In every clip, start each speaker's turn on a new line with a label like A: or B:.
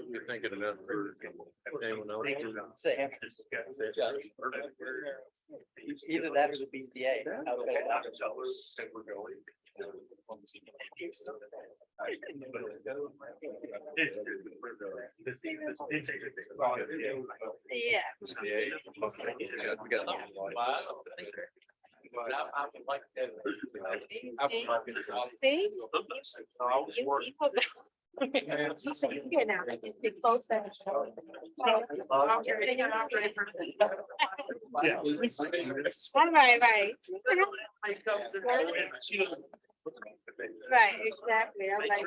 A: You're thinking enough for anyone else?
B: Sam. Either that or the BTA.
C: See? Here now, it's close that. Right. Right, exactly. I'm like,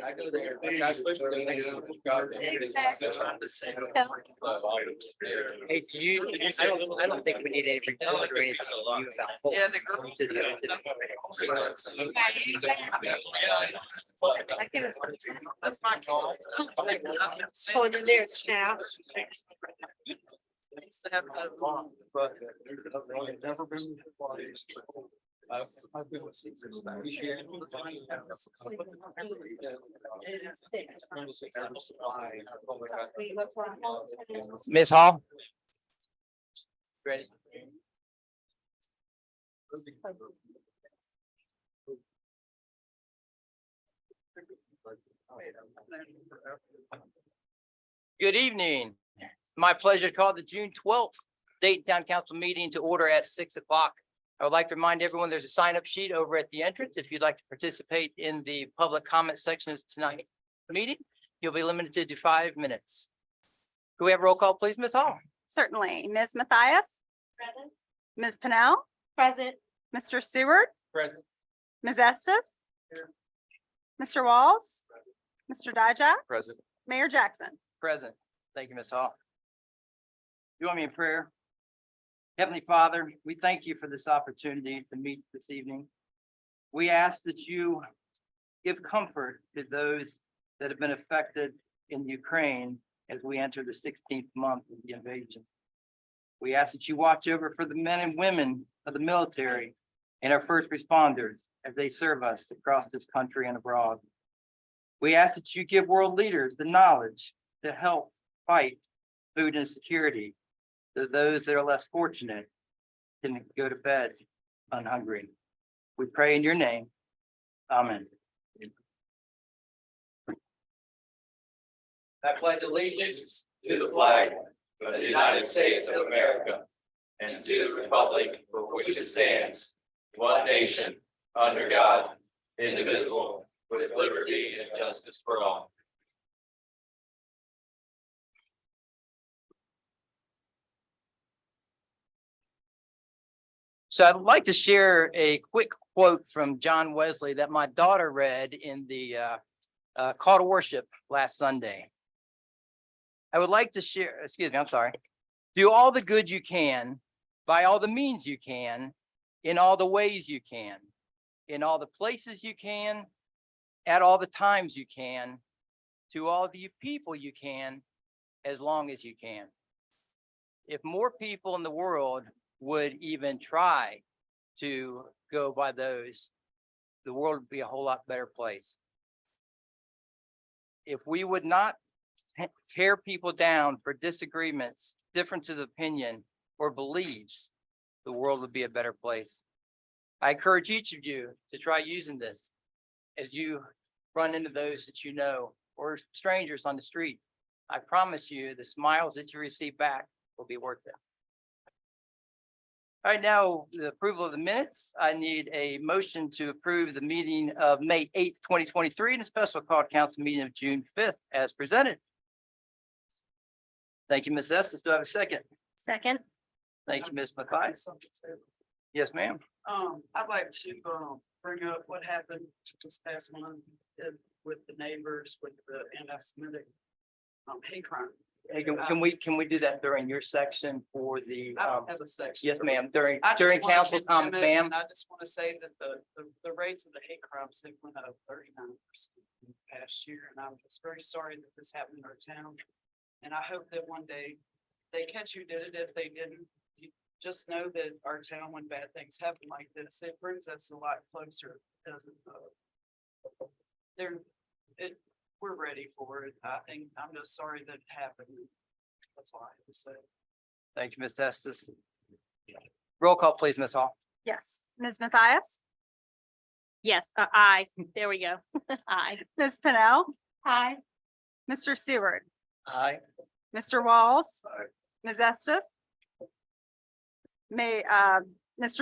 A: I go there.
B: Hey, I don't think we need any report or anything from you about. Fulton.
D: Yeah, the girl.
C: I can.
D: That's my call.
C: Hold it there now.
D: Used to have to-
A: Never been.
B: Ms. Hall? Ready? Good evening. My pleasure to call the June 12th Dayton Town Council meeting to order at 6 o'clock. I would like to remind everyone there's a sign-up sheet over at the entrance. If you'd like to participate in the public comment section of tonight's meeting, you'll be limited to 5 minutes. Can we have a roll call, please, Ms. Hall?
E: Certainly. Ms. Matthias,
C: Present.
E: Ms. Pennell,
C: Present.
E: Mr. Seward,
B: Present.
E: Ms. Estes, Mr. Walls, Mr. Dijak,
B: Present.
E: Mayor Jackson.
B: Present. Thank you, Ms. Hall. You want me in prayer? Heavenly Father, we thank you for this opportunity to meet this evening. We ask that you give comfort to those that have been affected in Ukraine as we enter the 16th month of the invasion. We ask that you watch over for the men and women of the military and our first responders as they serve us across this country and abroad. We ask that you give world leaders the knowledge to help fight food insecurity, so those that are less fortunate can go to bed unhungry. We pray in your name. Amen. I pledge allegiance
F: to the flag of the United States of America and to the republic for which it stands, one nation, under God, indivisible, with liberty and justice for all.
B: So I'd like to share a quick quote from John Wesley that my daughter read in the call to worship last Sunday. I would like to share, excuse me, I'm sorry. Do all the good you can, by all the means you can, in all the ways you can, in all the places you can, at all the times you can, to all the people you can, as long as you can. If more people in the world would even try to go by those, the world would be a whole lot better place. If we would not tear people down for disagreements, differences of opinion, or beliefs, the world would be a better place. I encourage each of you to try using this as you run into those that you know or strangers on the street. I promise you the smiles that you receive back will be worth it. All right, now the approval of the minutes. I need a motion to approve the meeting of May 8th, 2023 and a special call council meeting of June 5th as presented. Thank you, Ms. Estes. Do I have a second?
C: Second.
B: Thank you, Ms. Matthias. Yes, ma'am.
D: I'd like to bring up what happened this past month with the neighbors with the anti-Semitic hate crime.
B: Hey, can we do that during your section for the,
D: I don't have a section.
B: yes, ma'am, during
D: I just wanna
B: council
D: comment,
B: comment, ma'am?
D: and I just want to say that the rates of the hate crimes have went up 39% in the past year, and I'm just very sorry that this happened in our town. And I hope that one day they catch who did it. If they didn't, you just know that our town, when bad things happen like this, it brings us a lot closer, doesn't it? We're ready for it. I think, I'm just sorry that it happened. That's all I have to say.
B: Thank you, Ms. Estes. Roll call, please, Ms. Hall.
E: Yes. Ms. Matthias,
C: Yes, aye. There we go. Aye.
E: Ms. Pennell,
C: Aye.
E: Mr. Seward,
B: Aye.
E: Mr. Walls.
A: Aye.
E: Ms. Estes. Mr.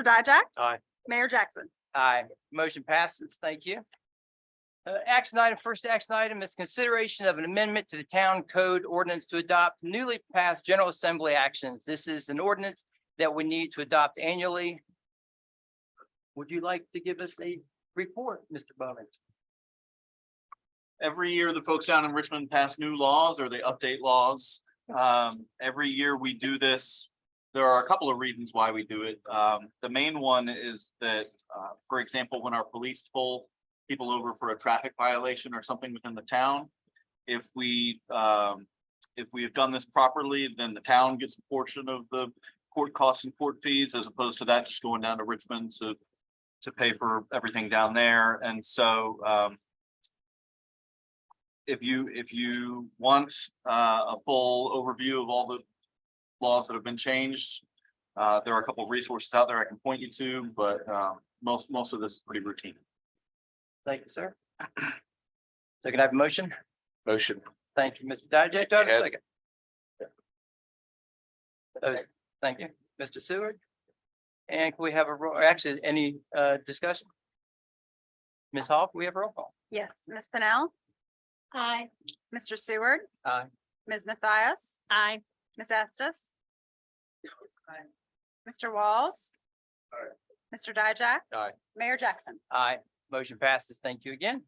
E: Dijak.
A: Aye.
E: Mayor Jackson.
B: Aye. Motion passes. Thank you. Action item, first action item is consideration of an amendment to the town code ordinance to adopt newly passed General Assembly actions. This is an ordinance that we need to adopt annually. Would you like to give us a report, Mr. Bowman?
G: Every year, the folks down in Richmond pass new laws or they update laws. Every year we do this. There are a couple of reasons why we do it. The main one is that, for example, when our police pull people over for a traffic violation or something within the town, if we have done this properly, then the town gets a portion of the court costs and court fees, as opposed to that just going down to Richmond to pay for everything down there. And so if you want a full overview of all the laws that have been changed, there are a couple of resources out there I can point you to, but most of this is pretty routine.
B: Thank you, sir. So can I have a motion?
A: Motion.
B: Thank you, Mr. Dijak. Do I have a
A: Yeah.
B: second? Thank you, Mr. Seward. And can we have a roll, actually, any discussion? Ms. Hall, can we have a roll call?
E: Yes. Ms. Pennell,
C: Aye.
E: Mr. Seward,
B: Aye.
E: Ms. Matthias,
C: Aye.
E: Ms. Estes.
D: Aye.
E: Mr. Walls.
A: Aye.
E: Mr. Dijak.
A: Aye.
E: Mayor Jackson.
B: Aye. Motion passes. Thank you again.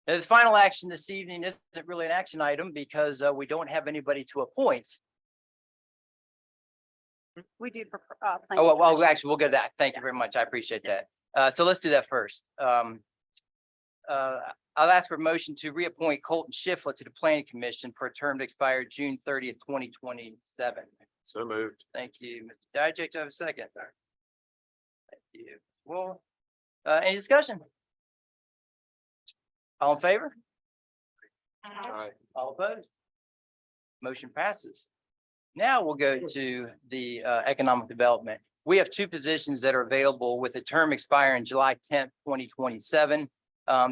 B: Now, the final action this evening isn't really an action item because we don't have anybody to appoint.
E: We do.
B: Oh, well, actually, we'll get to that. Thank you very much. I appreciate that. So let's do that first. I'll ask for a motion to reappoint Colton Shiflett to the Planning Commission for a term to expire June 30th, 2027.
A: So moved.
B: Thank you, Mr. Dijak. Do I have a second? Thank you. Well, any discussion? All in favor?
A: Aye.
B: All opposed? Motion passes. Now we'll go to the economic development. We have two positions that are available with a term expiring July 10th, 2027.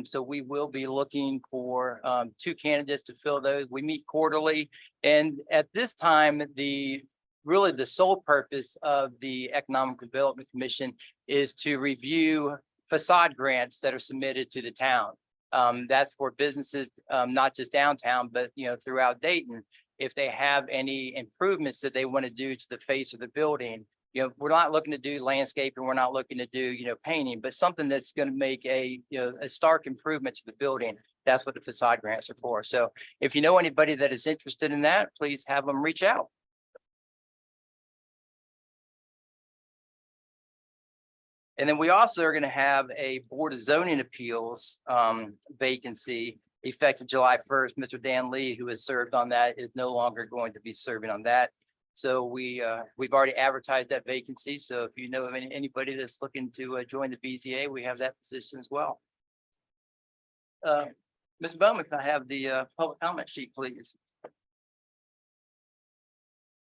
B: So we will be looking for two candidates to fill those. We meet quarterly. And at this time, really the sole purpose of the Economic Development Commission is to review facade grants that are submitted to the town. That's for businesses, not just downtown, but throughout Dayton. If they have any improvements that they want to do to the face of the building, we're not looking to do landscaping, we're not looking to do, painting, but something that's going to make a stark improvement to the building. That's what the facade grants are for. So if you know anybody that is interested in that, please have them reach out. And then we also are going to have a Board of Zoning Appeals vacancy effective July 1st. Mr. Dan Lee, who has served on that, is no longer going to be serving on that. So we've already advertised that vacancy. So if you know of anybody that's looking to join the BZA, we have that position as well. Mr. Bowman, can I have the public comment sheet, please?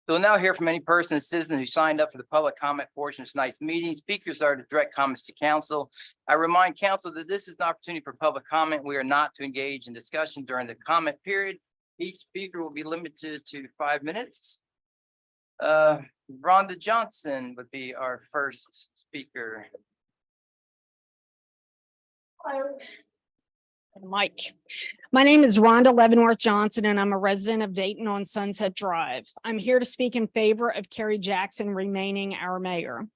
B: So we'll now hear from any person or citizen who signed up for the public comment portion of tonight's meeting. Speakers are to direct comments to council. I remind council that this is an opportunity for public comment. We are not to engage in discussion during the comment period. Each speaker will be limited to 5 minutes. Rhonda Johnson would be our first speaker.
H: Mike. My name is Rhonda Leavenworth Johnson, and I'm a resident of Dayton on Sunset Drive. I'm here to speak in favor of Kerry Jackson remaining our mayor.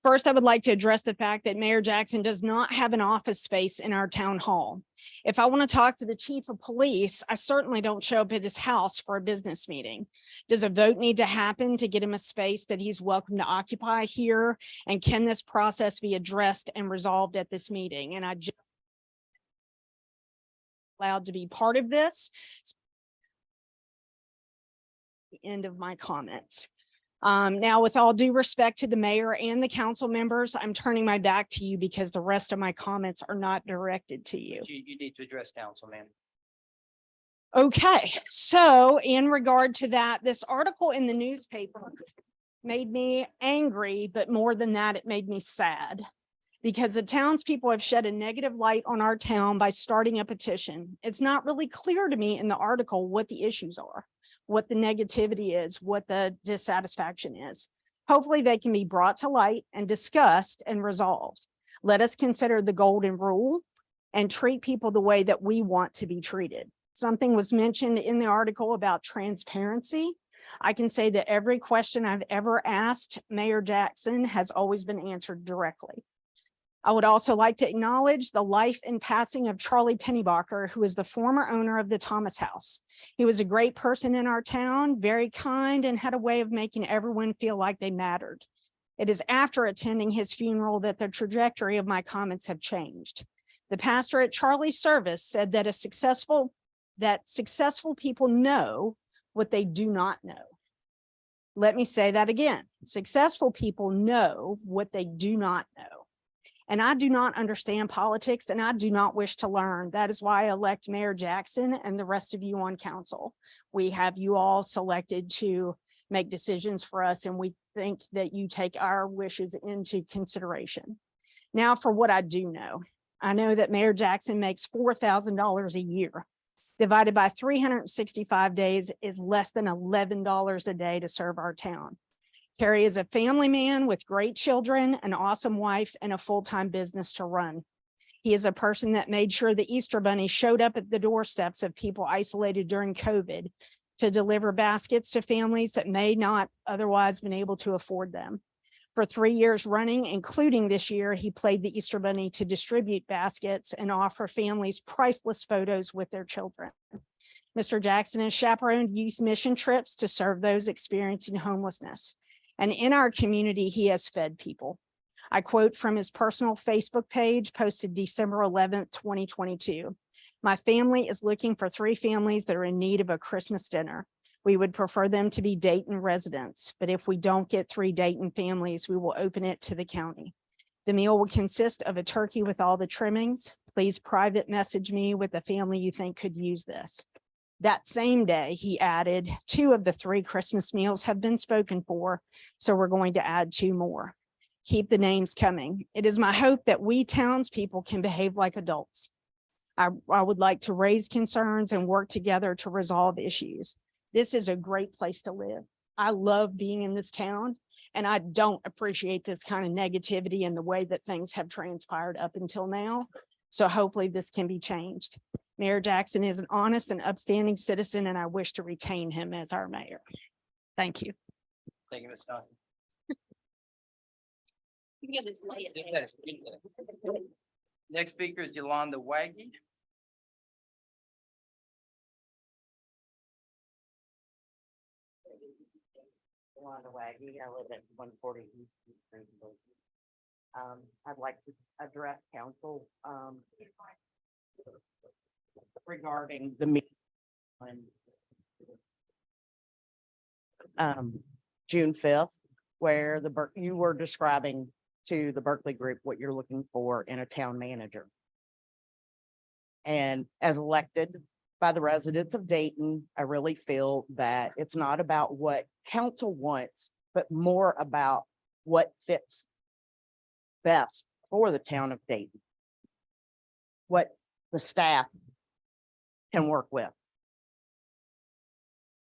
H: First, I would like to address the fact that Mayor Jackson does not have an office space in our town hall. If I want to talk to the chief of police, I certainly don't show up at his house for a business meeting. Does a vote need to happen to get him a space that he's welcome to occupy here? And can this process be addressed and resolved at this meeting? And I just allowed to be part of this. end of my comments. Now, with all due respect to the mayor and the council members, I'm turning my back to you because the rest of my comments are not directed to you.
B: You need to address council, ma'am.
H: Okay, so in regard to that, this article in the newspaper made me angry, but more than that, it made me sad. Because the townspeople have shed a negative light on our town by starting a petition. It's not really clear to me in the article what the issues are, what the negativity is, what the dissatisfaction is. Hopefully they can be brought to light and discussed and resolved. Let us consider the golden rule and treat people the way that we want to be treated. Something was mentioned in the article about transparency. I can say that every question I've ever asked Mayor Jackson has always been answered directly. I would also like to acknowledge the life and passing of Charlie Pennybacher, who is the former owner of the Thomas House. He was a great person in our town, very kind, and had a way of making everyone feel like they mattered. It is after attending his funeral that the trajectory of my comments have changed. The pastor at Charlie's service said that successful people know what they do not know. Let me say that again. Successful people know what they do not know. And I do not understand politics, and I do not wish to learn. That is why I elect Mayor Jackson and the rest of you on council. We have you all selected to make decisions for us, and we think that you take our wishes into consideration. Now for what I do know. I know that Mayor Jackson makes $4,000 a year. Divided by 365 days is less than $11 a day to serve our town. Kerry is a family man with great children, an awesome wife, and a full-time business to run. He is a person that made sure the Easter Bunny showed up at the doorsteps of people isolated during COVID to deliver baskets to families that may not otherwise been able to afford them. For 3 years running, including this year, he played the Easter Bunny to distribute baskets and offer families priceless photos with their children. Mr. Jackson has chaperoned youth mission trips to serve those experiencing homelessness. And in our community, he has fed people. I quote from his personal Facebook page posted December 11th, 2022. My family is looking for 3 families that are in need of a Christmas dinner. We would prefer them to be Dayton residents, but if we don't get 3 Dayton families, we will open it to the county. The meal will consist of a turkey with all the trimmings. Please private message me with the family you think could use this. That same day, he added 2 of the 3 Christmas meals have been spoken for, so we're going to add 2 more. Keep the names coming. It is my hope that we townspeople can behave like adults. I would like to raise concerns and work together to resolve issues. This is a great place to live. I love being in this town, and I don't appreciate this kind of negativity and the way that things have transpired up until now. So hopefully this can be changed. Mayor Jackson is an honest and upstanding citizen, and I wish to retain him as our mayor. Thank you.
B: Thank you, Ms. Johnson.
C: You can just lay it.
B: Next speaker is Yolanda Waggy.
I: Wanda Waggy. I live at 140 East Street. I'd like to address council regarding the meeting on June 5th, where you were describing to the Berkeley group what you're looking for in a town manager. And as elected by the residents of Dayton, I really feel that it's not about what council wants, but more about what fits best for the town of Dayton, what the staff can work with.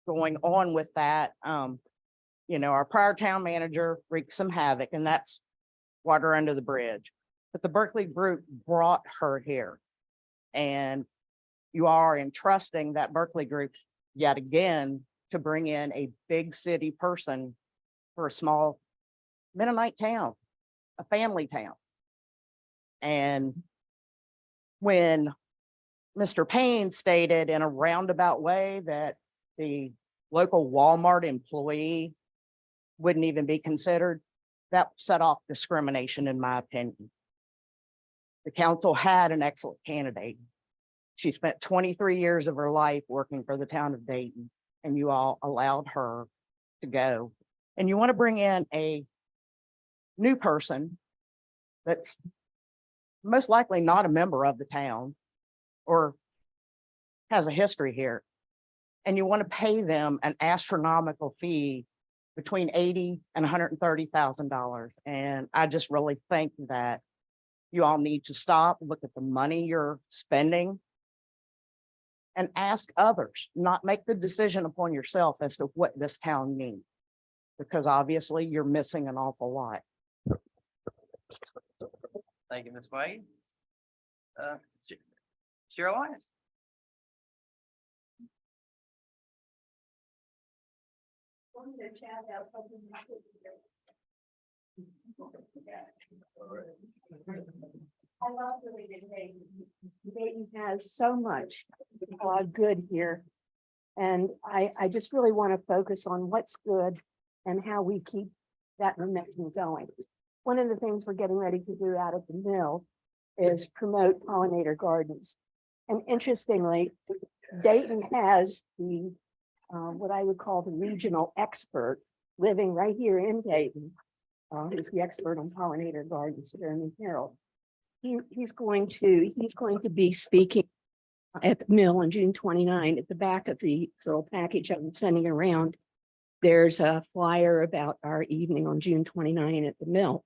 I: Going on with that, our prior town manager wreaked some havoc, and that's water under the bridge. But the Berkeley group brought her here, and you are entrusting that Berkeley group yet again to bring in a big city person for a small Mennonite town, a family town. And when Mr. Payne stated in a roundabout way that the local Walmart employee wouldn't even be considered, that set off discrimination, in my opinion. The council had an excellent candidate. She spent 23 years of her life working for the town of Dayton, and you all allowed her to go. And you want to bring in a new person that's most likely not a member of the town or has a history here. And you want to pay them an astronomical fee between $80,000 and $130,000. And I just really think that you all need to stop, look at the money you're spending and ask others, not make the decision upon yourself as to what this town needs. Because obviously you're missing an awful lot.
B: Thank you, Ms. Wade. Cheryl Lyons.
J: I love the way that Dayton has so much good here. And I just really want to focus on what's good and how we keep that momentum going. One of the things we're getting ready to do out at the mill is promote pollinator gardens. And interestingly, Dayton has the what I would call the regional expert living right here in Dayton. Who's the expert on pollinator gardens, Jeremy Harold. He's going to be speaking at the mill on June 29. At the back of the little package I'm sending around, there's a flyer about our evening on June 29 at the mill.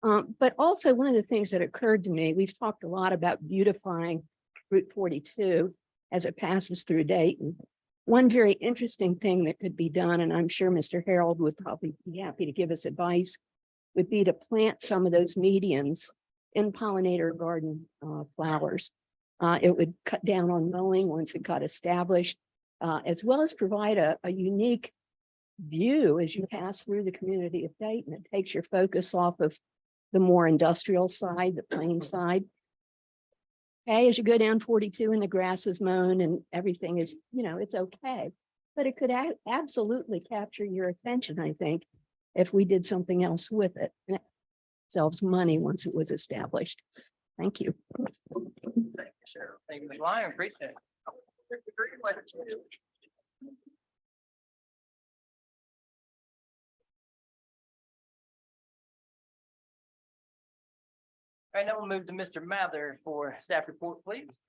J: But also one of the things that occurred to me, we've talked a lot about beautifying Route 42 as it passes through Dayton. One very interesting thing that could be done, and I'm sure Mr. Harold would probably be happy to give us advice, would be to plant some of those medians in pollinator garden flowers. It would cut down on mowing once it got established, as well as provide a unique view as you pass through the community of Dayton. It takes your focus off of the more industrial side, the plain side. Hey, as you go down 42 and the grass is mown and everything is, it's okay. But it could absolutely capture your attention, I think, if we did something else with it. And it saves money once it was established. Thank you.
B: Thank you, Cheryl. Thank you, Ms. Lyons. Appreciate it. All right, now we'll move to Mr. Mather for staff report, please.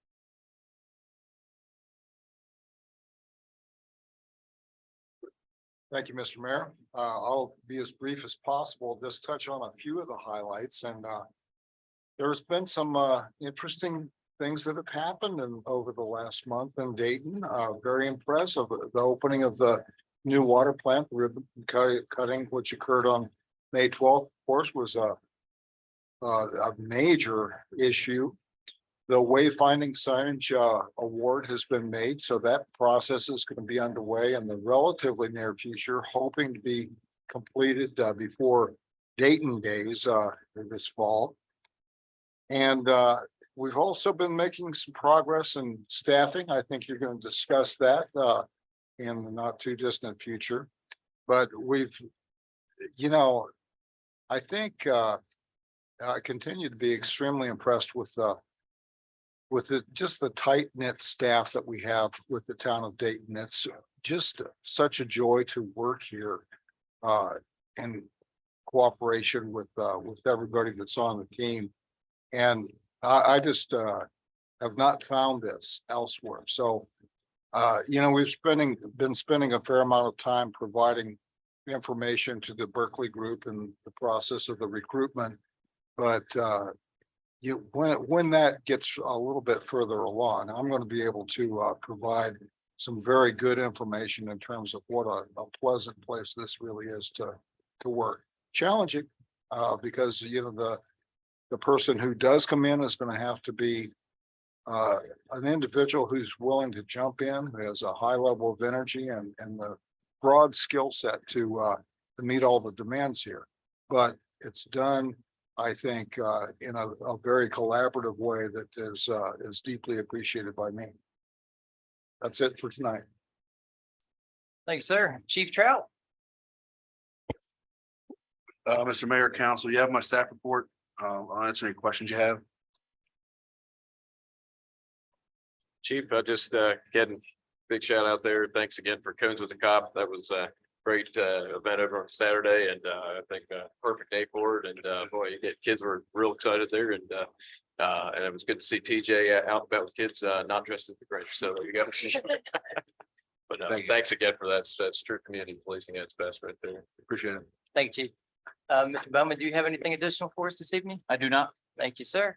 A: Thank you, Mr. Mayor. I'll be as brief as possible, just touch on a few of the highlights and there's been some interesting things that have happened over the last month in Dayton. Very impressive. The opening of the new water plant, the ribbon cutting, which occurred on May 12th, of course, was a major issue. The wayfinding signage award has been made, so that process is going to be underway in the relatively near future, hoping to be completed before Dayton Days this fall. And we've also been making some progress in staffing. I think you're going to discuss that in the not too distant future. But we've, I think I continue to be extremely impressed with just the tight knit staff that we have with the town of Dayton. It's just such a joy to work here in cooperation with everybody that's on the team. And I just have not found this elsewhere. So, we've been spending a fair amount of time providing information to the Berkeley group in the process of the recruitment. But when that gets a little bit further along, I'm going to be able to provide some very good information in terms of what a pleasant place this really is to work. Challenging because the person who does come in is going to have to be an individual who's willing to jump in, who has a high level of energy and the broad skill set to meet all the demands here. But it's done, I think, in a very collaborative way that is deeply appreciated by me. That's it for tonight.
B: Thank you, sir. Chief Trout.
K: Mr. Mayor, Council, you have my staff report. I'll answer any questions you have.
A: Chief, just getting
F: big shout out there. Thanks again for Cones with the Cop. That was a great event over on Saturday, and I think perfect day for it. And boy, kids were real excited there, and it was good to see TJ out and about with kids, not dressed as the Grinch. So there you go. But thanks again for that. That's true community policing at its best right there.
K: Appreciate it.
B: Thank you, Chief. Mr. Bowman, do you have anything additional for us this evening?
G: I do not.
B: Thank you, sir.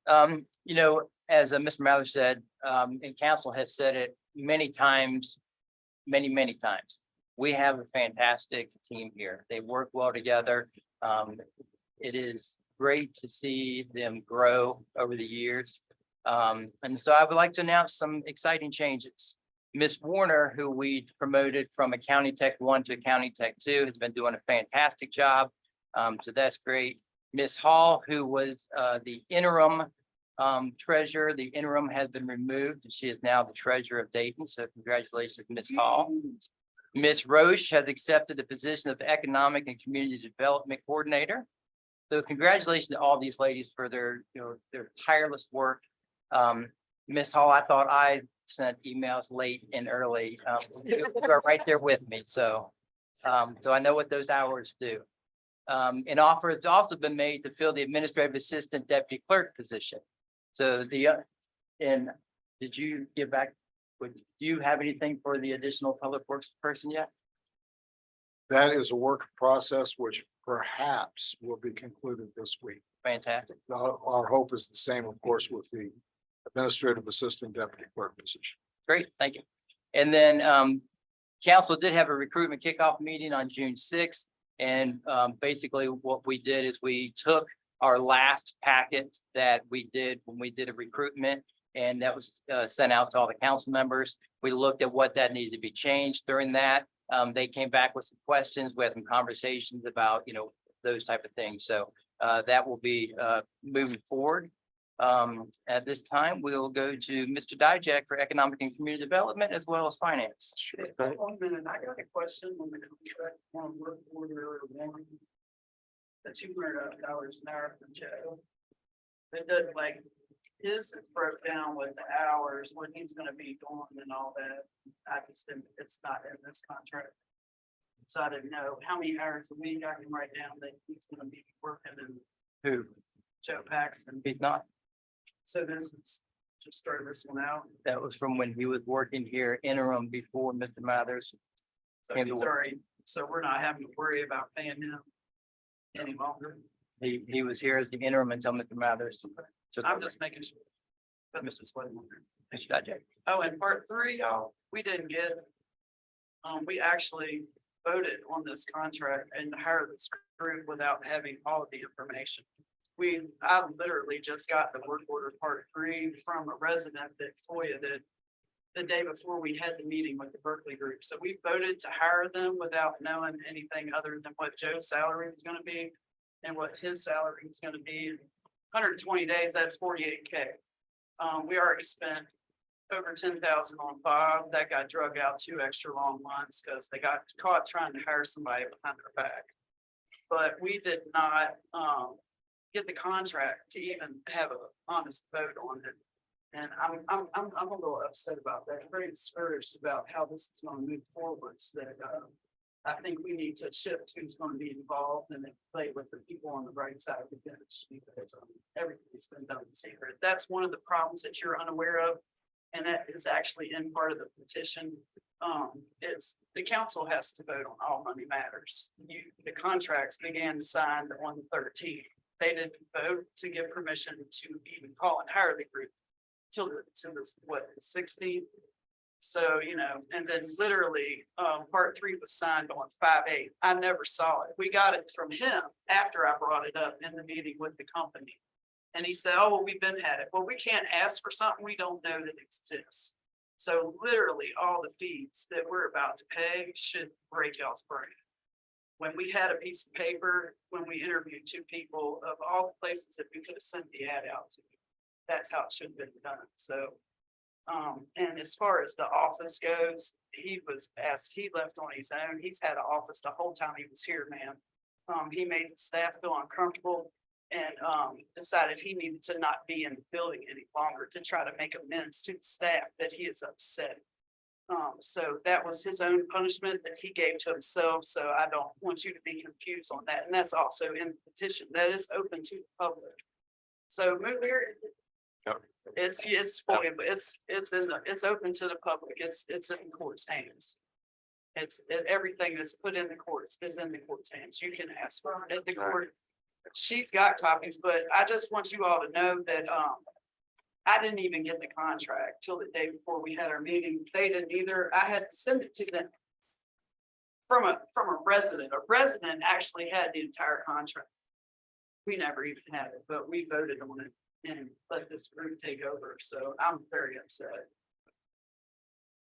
B: You know, as Mr. Mather said, and council has said it many times, many times. We have a fantastic team here. They work well together. It is great to see them grow over the years. And so I would like to announce some exciting changes. Miss Warner, who we promoted from a County Tech 1 to a County Tech 2, has been doing a fantastic job. So that's great. Miss Hall, who was the interim treasurer, the interim has been removed, and she is now the treasurer of Dayton. So congratulations, Miss Hall. Miss Roche has accepted the position of Economic and Community Development Coordinator. So congratulations to all these ladies for their, their tireless work. Miss Hall, I thought I sent emails late and early. You are right there with me. So I know what those hours do. An offer has also been made to fill the administrative assistant deputy clerk position. So and did you get back? Do you have anything for the additional public works person yet?
A: That is a work process which perhaps will be concluded this week.
B: Fantastic.
A: Our hope is the same, of course, with the administrative assistant deputy clerk position.
B: Great, thank you. And then council did have a recruitment kickoff meeting on June 6th. And basically what we did is we took our last packet that we did when we did a recruitment, and that was sent out to all the council members. We looked at what that needed to be changed during that. They came back with some questions. We had some conversations about, those type of things. So that will be moving forward. At this time, we'll go to Mr. Dijak for Economic and Community Development as well as Finance.
D: One minute, I got a question on the contract on work order one. The $200 an hour for Joe. It doesn't like, his is broke down with the hours, when he's gonna be gone and all that. I just didn't, it's not in this contract. So I didn't know how many hours a week I can write down that he's gonna be working in
B: Who?
D: Joe Paxton.
B: He's not.
D: So this is, just start this one out.
B: That was from when he was working here interim before Mr. Mathers.
D: So
B: Came to
D: he's
B: work.
D: already, so we're not having to worry about paying him any longer.
B: He was here as the interim until Mr. Mathers. took
D: I'm
B: over.
D: just making sure. But Mr. Slade.
B: Mr. Dijak.
D: Oh, and part three, y'all, we didn't get. We actually voted on this contract and hired this group without having all of the information. I literally just got the work order part three from a resident that FOIA did the day before we had the meeting with the Berkeley group. So we voted to hire them without knowing anything other than what Joe's salary was gonna be and what his salary was gonna be. 120 days, that's 48K. We already spent over 10,000 on Bob. That got drug out 2 extra long months because they got caught trying to hire somebody behind their back. But we did not get the contract to even have an honest vote on it. And I'm a little upset about that. I'm very discouraged about how this is going to move forwards. That I think we need to shift who's going to be involved and then play with the people on the right side of the bench because everything's been done in secret. That's one of the problems that you're unaware of. And that is actually in part of the petition. It's the council has to vote on all money matters. The contracts began to sign on the 13th. They didn't vote to give permission to even call and hire the group till the 16th. So, and then literally, part three was signed on 5/8. I never saw it. We got it from him after I brought it up in the meeting with the company. And he said, oh, well, we've been had it. Well, we can't ask for something we don't know that exists. So literally all the fees that we're about to pay should break y'all's brain. When we had a piece of paper, when we interviewed 2 people of all the places that we could have sent the ad out to, that's how it should have been done. So, and as far as the office goes, he left on his own. He's had an office the whole time he was here, man. He made the staff feel uncomfortable and decided he needed to not be in the building any longer to try to make amends to the staff that he is upset. So that was his own punishment that he gave to himself, so I don't want you to be confused on that, and that's also in the petition, that is open to the public. So move here.
F: Yep.
D: It's for you, but it's open to the public, it's in the court's hands. Everything that's put in the courts is in the court's hands, you can ask for it at the court. She's got copies, but I just want you all to know that, I didn't even get the contract till the day before we had our meeting. They didn't either. I had to send it to them. From a resident. A resident actually had the entire contract. We never even had it, but we voted on it and let this group take over. So I'm very upset.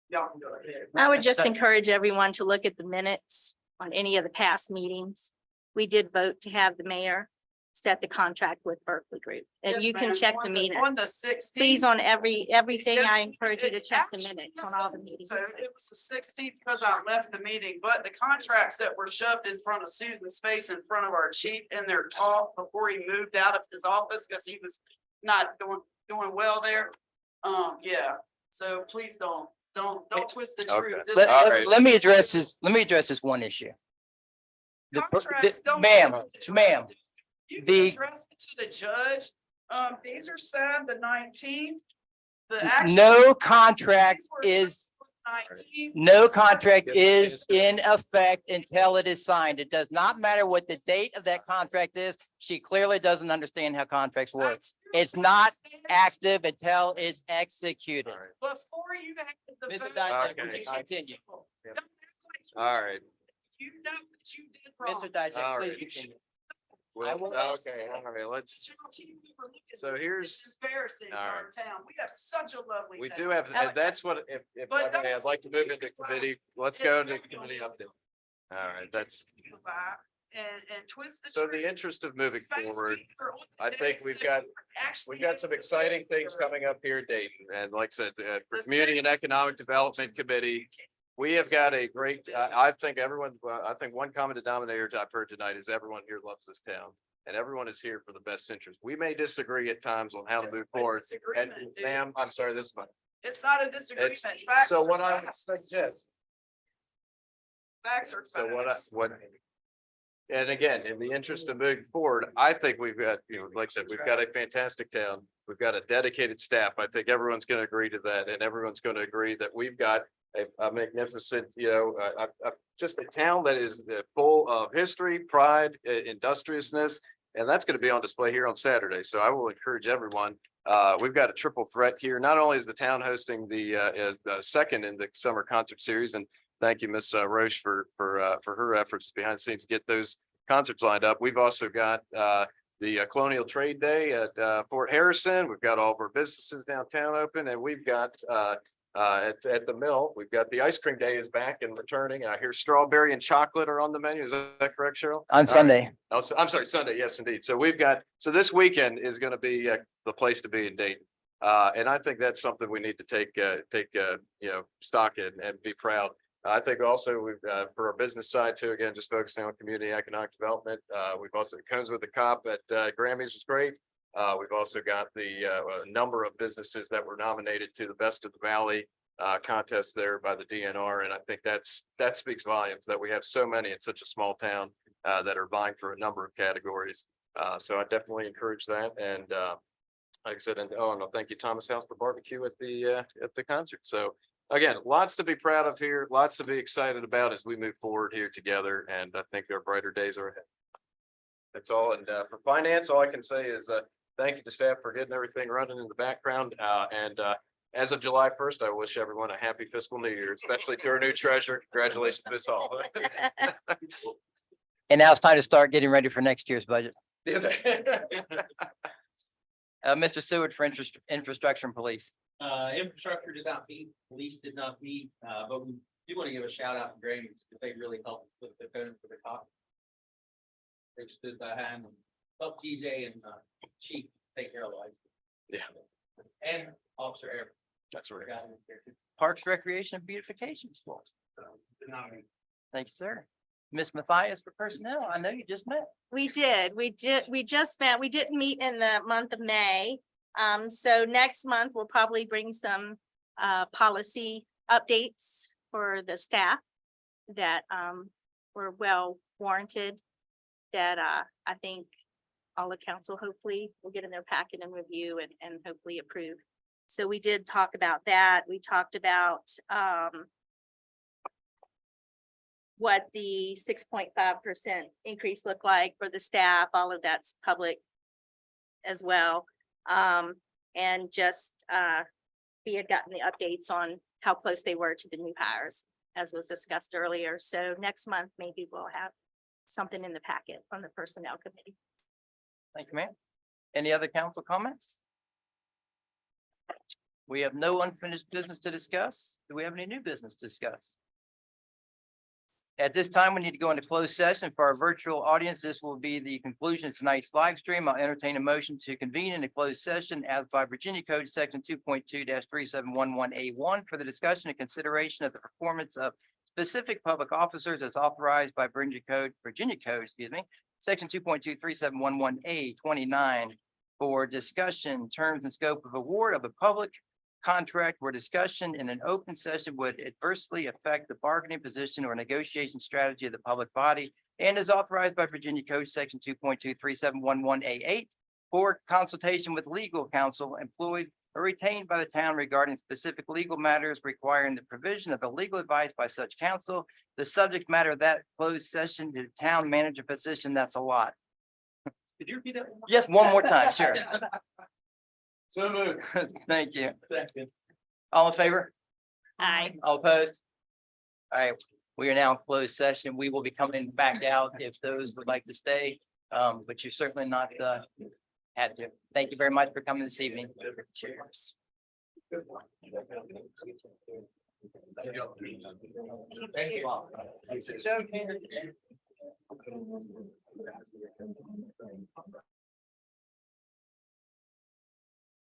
D: Y'all can go ahead.
C: I would just encourage everyone to look at the minutes on any of the past meetings. We did vote to have the mayor set the contract with Berkeley Group, and
D: Yes,
C: you can
D: ma'am.
C: check the
D: On
C: meeting.
D: On the 16th.
C: Please, on everything,
D: Yes,
C: I encourage you to
D: it's
C: check the
D: actually-
C: minutes on all the meetings.
D: So it was the 16th because I left the meeting, but the contracts that were shoved in front of Susan's face in front of our chief in their talk before he moved out of his office because he was not doing well there. Yeah, so please don't twist the
F: Okay.
D: truth. This
F: All right.
B: Let me address this one issue.
D: contracts don't-
B: Ma'am,
D: You can
B: the-
D: address it to the judge. These are signed the 19th.
B: no contract is in effect until it is signed. It does not matter what the date of that contract is. She clearly doesn't understand how contracts work. It's not active until it's executed.
D: Before you acted the.
B: Mr.
D: vote,
B: Dyke,
D: you
B: continue.
D: don't act like you-
F: All right.
D: You know that you did wrong.
B: Mr. Dijak,
F: All
B: please
F: right.
B: continue.
F: Well,
B: will-
F: okay, all right, let's, so here's-
D: It's embarrassing for
F: all
D: our
F: right.
D: town. We have such a lovely.
F: we
D: town.
F: do have, and that's what, if, I
D: But
F: may, I'd like to move into
D: don't-
F: committee. Let's go to committee update. All right, that's,
D: And twist the.
F: so
D: truth.
F: the interest of moving
D: Facts
F: forward,
D: are on the
F: I think
D: dates
F: we've
D: that
F: got,
D: we were actually
F: we've got some
D: able to
F: exciting things
D: deliver.
F: coming up here in Dayton. And like I said, for
D: The
F: Community and Economic Development Committee, we have got a great, I think everyone, I think one common denominator I've heard tonight is everyone here loves this town. And everyone is here for the best interest. We may disagree at times on how to
D: It's
F: move
D: not a
F: forward. And
D: disagreement, dude.
F: ma'am, I'm sorry, this one.
D: It's not a disagreement.
F: It's,
D: Facts
F: so
D: are
F: what I would
D: facts.
F: suggest,
D: Facts are
F: so
D: facts.
F: what, and again, in the interest of moving forward, I think we've got, like I said, we've got a fantastic town. We've got a dedicated staff. I think everyone's going to agree to that, and everyone's going to agree that we've got a magnificent, just a town that is full of history, pride, industriousness, and that's going to be on display here on Saturday. So I will encourage everyone. We've got a triple threat here. Not only is the town hosting the second in the summer concert series, and thank you, Miss Roche, for her efforts behind the scenes to get those concerts lined up. We've also got the Colonial Trade Day at Fort Harrison. We've got all of our businesses downtown open, and we've got at the mill, we've got the ice cream day is back and returning. I hear strawberry and chocolate are on the menu. Is that correct, Cheryl?
B: On Sunday.
F: Oh, I'm sorry, Sunday. Yes, indeed. So we've got, so this weekend is going to be the place to be in Dayton. And I think that's something we need to take stock in and be proud. I think also we've, for our business side too, again, just focusing on community economic development. We've also, Cones with the Cop at Grammys was great. We've also got the number of businesses that were nominated to the Best of the Valley contest there by the DNR. And I think that speaks volumes that we have so many in such a small town that are vying for a number of categories. So I definitely encourage that. And like I said, and no, thank you, Thomas House for barbecue at the concert. So again, lots to be proud of here, lots to be excited about as we move forward here together. And I think our brighter days are ahead. That's all. And for finance, all I can say is thank you to staff for getting everything running in the background. And as of July 1st, I wish everyone a happy fiscal new year, especially to our new treasurer. Congratulations, Ms. Hall.
B: And now it's time to start getting ready for next year's budget. Mr. Seward for infrastructure and police.
L: Infrastructure did not meet, police did not meet, but we do want to give a shout out to Grammys because they really helped with the Cones for the Cop. They stood behind and helped TJ and Chief take care of life.
F: Yeah.
L: And Officer Aaron.
F: That's right.
L: got him there too.
B: Parks, Recreation, and Beautification schools.
L: Did not meet.
B: Thank you, sir. Ms. Matthias for personnel. I know you just met.
C: We just met. We didn't meet in the month of May. So next month we'll probably bring some policy updates for the staff that were well warranted. That I think all of council hopefully will get in their packet and review and hopefully approve. So we did talk about that. We talked about what the 6.5% increase looked like for the staff. All of that's public as well. And just we had gotten the updates on how close they were to the new hires, as was discussed earlier. So next month, maybe we'll have something in the packet from the personnel committee.
B: Thank you, ma'am. Any other council comments? We have no unfinished business to discuss. Do we have any new business to discuss? At this time, we need to go into closed session for our virtual audience. This will be the conclusion of tonight's live stream. I'll entertain a motion to convene in a closed session as by Virginia Code Section 2.2-3711A1 for the discussion and consideration of the performance of specific public officers as authorized by Virginia Code, Section 2.2-3711A29 for discussion, terms and scope of award of a public contract where discussion in an open session would adversely affect the bargaining position or negotiation strategy of the public body and is authorized by Virginia Code Section 2.2-3711A8 for consultation with legal counsel employed or retained by the town regarding specific legal matters requiring the provision of the legal advice by such counsel. The subject matter of that closed session, the town manager position, that's a lot.
L: Could you repeat that?
B: Yes, one more time, sure.
L: So moved.
B: Thank you.
L: Second.
B: All in favor?
C: Aye.
B: All opposed? All right, we are now in closed session. We will be coming back out if those would like to stay. But you're certainly not had to. Thank you very much for coming this evening. Cheers.
L: Thank you all.